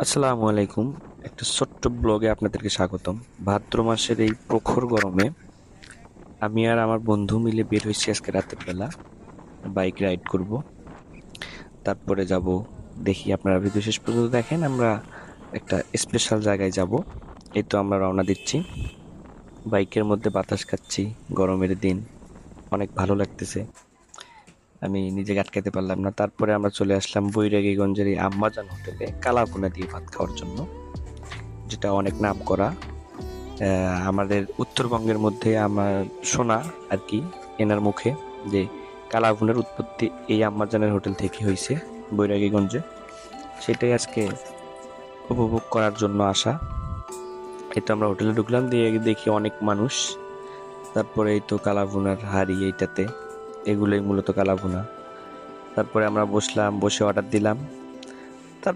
আসসালামু আলাইকুম। একটা ছোট্ট ব্লগে আপনাদেরকে স্বাগতম। ভাদ্র মাসের এই প্রখর গরমে আমি আর আমার বন্ধু মিলে বের হয়েছি আজকে রাতের বেলা। বাইক রাইড করব, তারপরে যাব। দেখি আপনারা ভিডিও শেষ পর্যন্ত দেখেন। আমরা একটা স্পেশাল জায়গায় যাব। এই তো আমরা রওনা দিচ্ছি। বাইকের মধ্যে বাতাস খাচ্ছি, গরমের দিন, অনেক ভালো লাগতেছে। আমি নিজেকে আটকাতে পারলাম না। তারপরে আমরা চলে আসলাম বৈরাগীগঞ্জের এই আম্মাজান হোটেলে কালাভুনা দিয়ে ভাত খাওয়ার জন্য, যেটা অনেক নাম করা। আমাদের উত্তরবঙ্গের মধ্যে আমার শোনা আর কি, এনার মুখে, যে কালাভুনের উৎপত্তি এই আম্মাজানের হোটেল থেকে হয়েছে বৈরাগীগঞ্জে। সেটাই আজকে উপভোগ করার জন্য আসা। এই তো আমরা হোটেলে ঢুকলাম, দিয়ে দেখি অনেক মানুষ। তারপরে এই তো কালাভুনার হাড়ি এইটাতে, এগুলোই মূলত কালাভুনা। তারপরে আমরা বসলাম, বসে অর্ডার দিলাম।